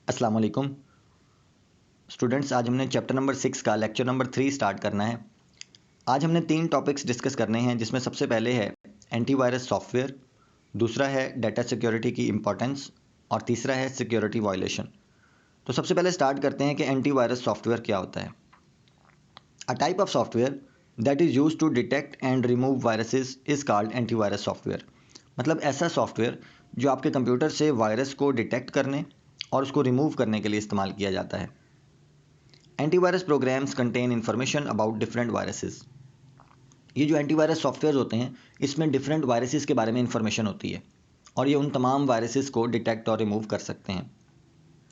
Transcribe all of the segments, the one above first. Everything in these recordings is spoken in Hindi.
अस्सलाम वालेकुम स्टूडेंट्स। आज हमने चैप्टर नंबर 6 का लेक्चर नंबर 3 स्टार्ट करना है। आज हमने 3 टॉपिक्स डिस्कस करने हैं, जिसमें सबसे पहले है एंटीवायरस सॉफ्टवेयर, दूसरा है डाटा सिक्योरिटी की इंपॉर्टेंस और तीसरा है सिक्योरिटी वायलेशन। तो सबसे पहले स्टार्ट करते हैं कि एंटीवायरस सॉफ्टवेयर क्या होता है। A type of software that is use to detect and remove viruses is called antivirus software. मतलब ऐसा सॉफ्टवेयर जो आपके कंप्यूटर से वायरस को डिटेक्ट करने और उसको रिमूव करने के लिए इस्तेमाल किया जाता है। Antivirus programs contain information about different viruses. ये जो एंटीवायरस सॉफ्टवेयर होते हैं, इसमें डिफरेंट वायरसेस के बारे में इंफॉर्मेशन होती है और ये उन तमाम वायरसेस को डिटेक्ट और रिमूव कर सकते हैं।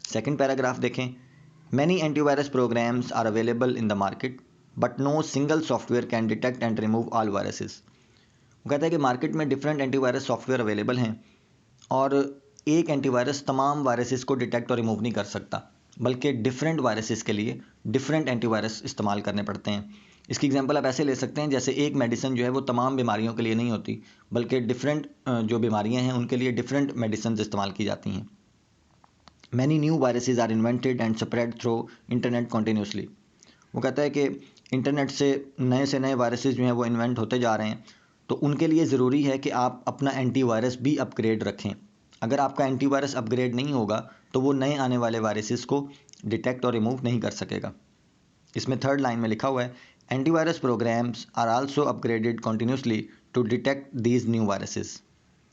सेकंड पैराग्राफ देखें। Many antivirus programs are available in the market but no single software can detect and remove all viruses. वो कहता है कि मार्केट में डिफरेंट एंटीवायरस सॉफ्टवेयर अवेलेबल हैं और एक एंटीवायरस तमाम वायरसेस को डिटेक्ट और रिमूव नहीं कर सकता, बल्कि डिफरेंट वायरसेस के लिए डिफरेंट एंटीवायरस इस्तेमाल करने पड़ते हैं। इसकी एग्जांपल आप ऐसे ले सकते हैं, जैसे एक मेडिसिन जो है वो तमाम बीमारियों के लिए नहीं होती, बल्कि डिफरेंट जो बीमारियां हैं उनके लिए डिफरेंट मेडिसिन इस्तेमाल की जाती हैं। Many new viruses are invented and spread through internet continuously. वो कहता है कि इंटरनेट से नए वायरसेस जो हैं वो इन्वेंट होते जा रहे हैं, तो उनके लिए ज़रूरी है कि आप अपना एंटीवायरस भी अपग्रेड रखें। अगर आपका एंटीवायरस अपग्रेड नहीं होगा तो वो नए आने वाले वायरसेस को डिटेक्ट और रिमूव नहीं कर सकेगा। इसमें थर्ड लाइन में लिखा हुआ है, antivirus programs are also upgraded continuously to detect these new viruses.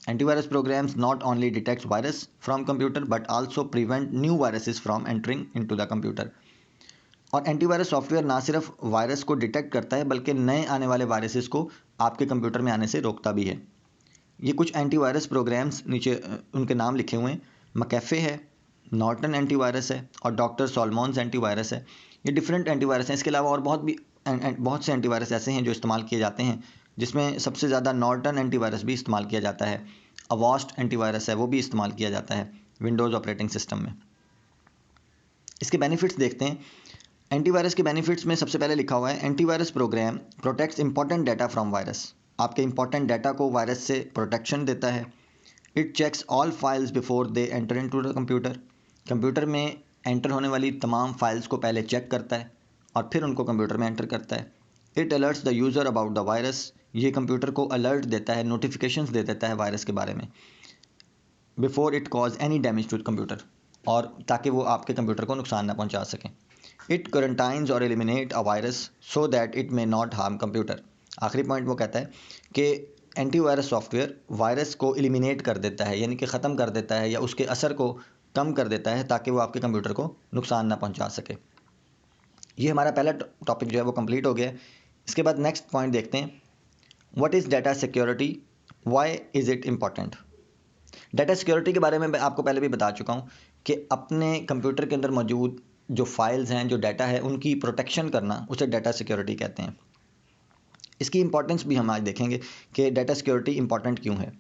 Antivirus programs not only detects virus from computer but also prevent new viruses from entering into the computer. और एंटीवायरस सॉफ्टवेयर ना सिर्फ वायरस को डिटेक्ट करता है, बल्कि नए आने वाले वायरसेस को आपके कंप्यूटर में आने से रोकता भी है। ये कुछ एंटीवायरस प्रोग्राम्स नीचे उनके नाम लिखे हुए हैं। मकैफ़े है, नॉर्टन एंटीवायरस है और डॉक्टर सॉलमॉन्स एंटीवायरस है। ये डिफरेंट एंटीवायरस हैं। इसके अलावा और बहुत से एंटीवायरस ऐसे हैं जो इस्तेमाल किए जाते हैं, जिसमें सबसे ज़्यादा नॉर्टन एंटीवायरस भी इस्तेमाल किया जाता है। अवास्ट एंटीवायरस है, वो भी इस्तेमाल किया जाता है विंडोज़ ऑपरेटिंग सिस्टम में। इसके बेनिफिट्स देखते हैं। एंटीवायरस के बेनिफिट्स में सबसे पहले लिखा हुआ है, antivirus program protects important data from virus. आपके इंपॉर्टेंट डाटा को वायरस से प्रोटेक्शन देता है। It checks all files before they enter into the computer. Computer में एंटर होने वाली तमाम फाइल्स को पहले चेक करता है और फिर उनको कंप्यूटर में एंटर करता है। It alerts the user about the virus. ये कंप्यूटर को अलर्ट देता है, नोटिफिकेशंस दे देता है वायरस के बारे में, before it cause any damage to the computer, और ताकि वो आपके कंप्यूटर को नुकसान ना पहुंचा सकें। इट क्वारंटाइंस और eliminate a virus so that it may not harm computer. आखिरी पॉइंट वो कहता है कि एंटीवायरस सॉफ्टवेयर वायरस को एलिमिनेट कर देता है, यानी कि ख़त्म कर देता है या उसके असर को कम कर देता है, ताकि वो आपके कंप्यूटर को नुकसान ना पहुंचा सके। ये हमारा पहला टॉपिक जो है वो कंप्लीट हो गया। इसके बाद नेक्स्ट पॉइंट देखते हैं, what is data security, why is it important. Data security के बारे में मैं आपको पहले भी बता चुका हूँ कि अपने कंप्यूटर के अंदर मौजूद जो फाइल्स हैं, जो डाटा है, उनकी प्रोटेक्शन करना, उसे डाटा सिक्योरिटी कहते हैं। इसकी इंपॉर्टेंस भी हम आज देखेंगे कि डाटा सिक्योरिटी इंपॉर्टेंट क्यों है।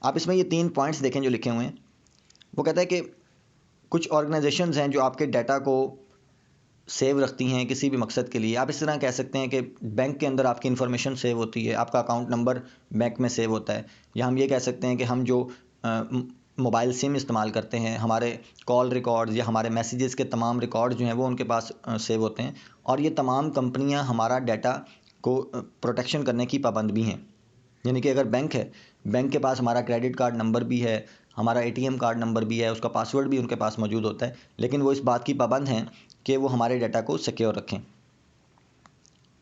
आप इसमें ये 3 पॉइंट्स देखें जो लिखे हुए हैं। वो कहता है कि कुछ ऑर्गेनाइजेशंस हैं जो आपके डाटा को सेव रखती हैं किसी भी मकसद के लिए। आप इस तरह कह सकते हैं कि बैंक के अंदर आपकी इन्फॉर्मेशन सेव होती है, आपका अकाउंट नंबर बैंक में सेव होता है। या हम ये कह सकते हैं कि हम जो मोबाइल सिम इस्तेमाल करते हैं, हमारे कॉल रिकॉर्ड्स या हमारे मैसेजेस के तमाम रिकॉर्ड जो हैं वो उनके पास सेव होते हैं। और ये तमाम कंपनियां हमारा डाटा को प्रोटेक्शन करने की पाबंद भी हैं। यानी कि अगर बैंक है, बैंक के पास हमारा क्रेडिट कार्ड नंबर भी है, हमारा एटीएम कार्ड नंबर भी है, उसका पासवर्ड भी उनके पास मौजूद होता है, लेकिन वो इस बात की पाबंद हैं कि वो हमारे डाटा को सिक्योर रखें।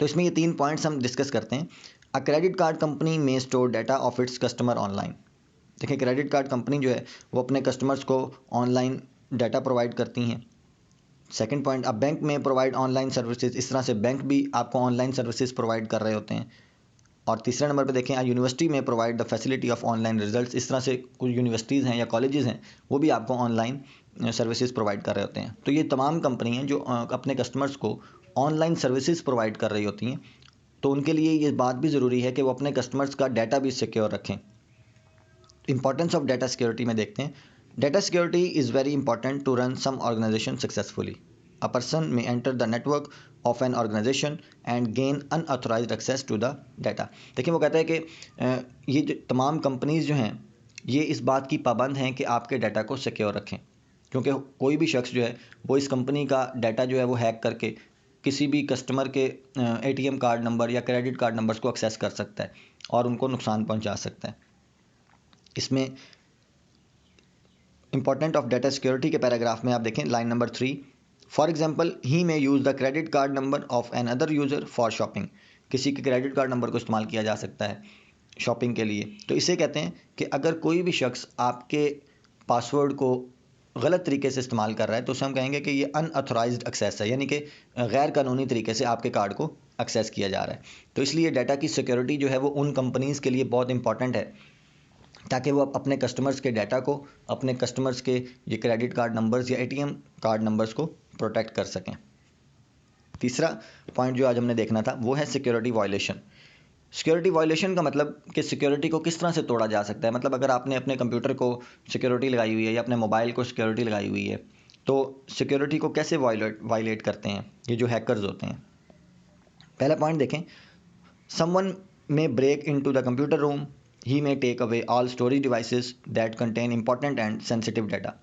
तो इसमें ये 3 पॉइंट्स हम डिस्कस करते हैं। अ क्रेडिट कार्ड कंपनी में store data of its customer online. देखिए, क्रेडिट कार्ड कंपनी जो है वो अपने कस्टमर्स को ऑनलाइन डाटा प्रोवाइड करती हैं। सेकंड पॉइंट, अब बैंक में प्रोवाइड ऑनलाइन सर्विसेज। इस तरह से बैंक भी आपको ऑनलाइन सर्विसेज प्रोवाइड कर रहे होते हैं। और तीसरे नंबर पे देखें, यूनिवर्सिटी में provide the facility of online results. इस तरह से कुछ यूनिवर्सिटीज़ हैं या कॉलेजेस हैं, वो भी आपको ऑनलाइन सर्विसेज प्रोवाइड कर रहे होते हैं। तो ये तमाम कंपनियां जो अपने कस्टमर्स को ऑनलाइन सर्विसेज प्रोवाइड कर रही होती हैं, तो उनके लिए ये बात भी ज़रूरी है कि वो अपने कस्टमर्स का डाटा भी सिक्योर रखें। इंपॉर्टेंस ऑफ डाटा सिक्योरिटी में देखते हैं, data security is very important to run some organisation successfully. A person may enter the network of an organisation and gain unauthorised access to the data. देखिए, वो कहता है कि ये जो तमाम कंपनीज़ जो हैं, ये इस बात की पाबंद हैं कि आपके डाटा को सिक्योर रखें। क्योंकि कोई भी शख्स जो है वो इस कंपनी का डाटा जो है वो हैक करके किसी भी कस्टमर के एटीएम कार्ड नंबर या क्रेडिट कार्ड नंबर्स को एक्सेस कर सकता है और उनको नुकसान पहुंचा सकता है। इसमें इंपॉर्टेंट ऑफ डाटा सिक्योरिटी के पैराग्राफ में आप देखें line number 3, for example he may use the credit card number of another user for shopping. किसी के क्रेडिट कार्ड नंबर को इस्तेमाल किया जा सकता है शॉपिंग के लिए। तो इसे कहते हैं कि अगर कोई भी शख्स आपके पासवर्ड को गलत तरीके से इस्तेमाल कर रहा है तो उसे हम कहेंगे कि ये अनऑथोराइज्ड एक्सेस है, यानी कि गैर कानूनी तरीके से आपके कार्ड को एक्सेस किया जा रहा है। तो इसलिए डाटा की सिक्योरिटी जो है वो उन कंपनीज़ के लिए बहुत इंपॉर्टेंट है ताकि वो अपने कस्टमर्स के डाटा को, अपने कस्टमर्स के ये क्रेडिट कार्ड नंबर्स या एटीएम कार्ड नंबर्स को प्रोटेक्ट कर सकें। तीसरा पॉइंट जो आज हमने देखना था वो है सिक्योरिटी वायलेशन। सिक्योरिटी वायलेशन का मतलब कि सिक्योरिटी को किस तरह से तोड़ा जा सकता है। मतलब अगर आपने अपने कंप्यूटर को सिक्योरिटी लगाई हुई है या अपने मोबाइल को सिक्योरिटी लगाई हुई है तो सिक्योरिटी को कैसे वायलेट करते हैं ये जो हैकर्स होते हैं। पहला पॉइंट देखें, someone may break into the computer room, he may take away all storage devices that contain important and sensitive data.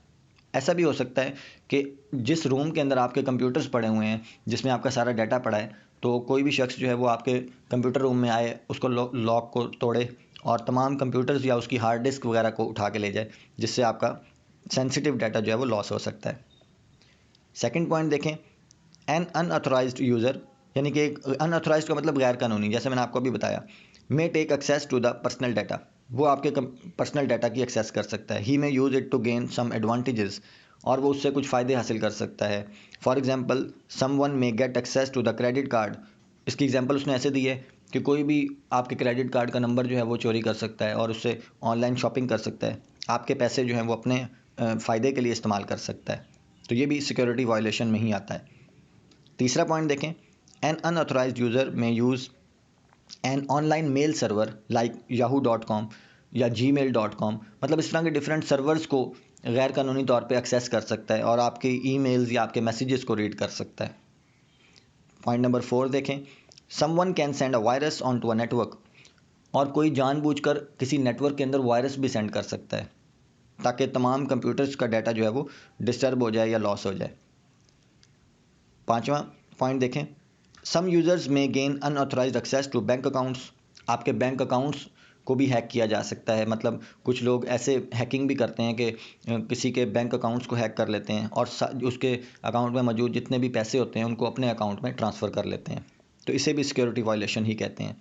ऐसा भी हो सकता है कि जिस रूम के अंदर आपके कंप्यूटर्स पड़े हुए हैं जिसमें आपका सारा डाटा पड़ा है तो कोई भी शख्स जो है वो आपके कंप्यूटर रूम में आए, उसको लॉक को तोड़े और तमाम कंप्यूटर्स या उसकी हार्ड डिस्क वगैरह को उठा के ले जाए, जिससे आपका सेंसिटिव डाटा जो है वो लॉस हो सकता है। सेकंड पॉइंट देखें, एन अनऑथोराइज्ड यूज़र, यानी कि अनऑथोराइज्ड का मतलब गैर कानूनी, जैसे मैंने आपको अभी बताया, may take access to the personal data, वो आपके पर्सनल डाटा की एक्सेस कर सकता है। He may use it to gain some advantages, और वो उससे कुछ फ़ायदे हासिल कर सकता है। For example someone may get access to the credit card. इसकी एग्जांपल उसने ऐसे दी है कि कोई भी आपके क्रेडिट कार्ड का नंबर जो है वो चोरी कर सकता है और उससे ऑनलाइन शॉपिंग कर सकता है, आपके पैसे जो हैं वो अपने फ़ायदे के लिए इस्तेमाल कर सकता है। तो ये भी सिक्योरिटी वायलेशन में ही आता है। तीसरा पॉइंट देखें, an unauthorized user may use an online mail server like yahoo.com या gmail.com। मतलब इस तरह के डिफरेंट सर्वर्स को गैर कानूनी तौर पे एक्सेस कर सकता है और आपके ईमेल्स या आपके मैसेजेस को रीड कर सकता है। पॉइंट नंबर 4 देखें, someone can send a virus on to a network, और कोई जानबूझकर किसी नेटवर्क के अंदर वायरस भी सेंड कर सकता है ताकि तमाम कंप्यूटर्स का डाटा जो है वो डिस्टर्ब हो जाए या लॉस हो जाए। पांचवा पॉइंट देखें, some users may gain unauthorized access to bank accounts. आपके बैंक अकाउंट्स को भी हैक किया जा सकता है। मतलब कुछ लोग ऐसे हैकिंग भी करते हैं कि किसी के बैंक अकाउंट्स को हैक कर लेते हैं और उसके अकाउंट में मौजूद जितने भी पैसे होते हैं उनको अपने अकाउंट में ट्रांसफ़र कर लेते हैं। तो इसे भी सिक्योरिटी वायलेशन ही कहते हैं।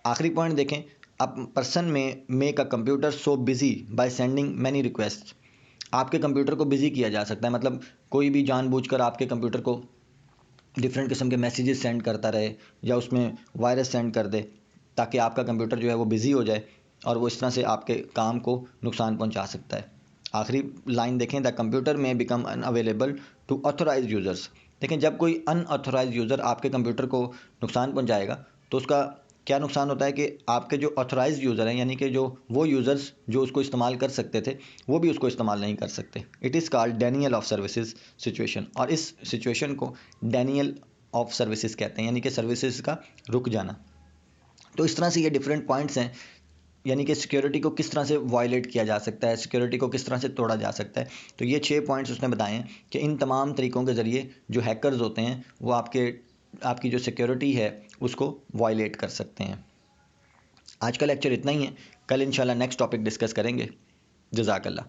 आखिरी पॉइंट देखें, अब पर्सन में make a computer so busy by sending many request. आपके कंप्यूटर को बिजी किया जा सकता है। मतलब कोई भी जानबूझकर आपके कंप्यूटर को डिफरेंट किस्म के मैसेजेस सेंड करता रहे या उसमें वायरस सेंड कर दे ताकि आपका कंप्यूटर जो है वो बिज़ी हो जाए और वो इस तरह से आपके काम को नुकसान पहुंचा सकता है। आखिरी लाइन देखें, the computer may become unavailable to authorize users. देखें, जब कोई अनऑथोराइज यूज़र आपके कंप्यूटर को नुकसान पहुंचाएगा तो उसका क्या नुकसान होता है कि आपके जो ऑथोराइज यूज़र हैं, यानी कि जो वो यूज़र्स जो उसको इस्तेमाल कर सकते थे वो भी उसको इस्तेमाल नहीं कर सकते। It is called Daniel of services situation, और इस सिचुएशन को डेनियल ऑफ सर्विसेज कहते हैं, यानी कि सर्विसेज का रुक जाना। तो इस तरह से ये डिफरेंट पॉइंट्स हैं, यानी कि सिक्योरिटी को किस तरह से वायलेट किया जा सकता है, सिक्योरिटी को किस तरह से तोड़ा जा सकता है। तो ये 6 पॉइंट्स उसने बताए हैं कि इन तमाम तरीक़ों के ज़रिए जो हैकर्स होते हैं वो आपकी जो सिक्योरिटी है उसको वायलेट कर सकते हैं। आज का लेक्चर इतना ही है, कल इंशाल्लाह नेक्स्ट टॉपिक डिस्कस करेंगे। जज़ाकल्लाह।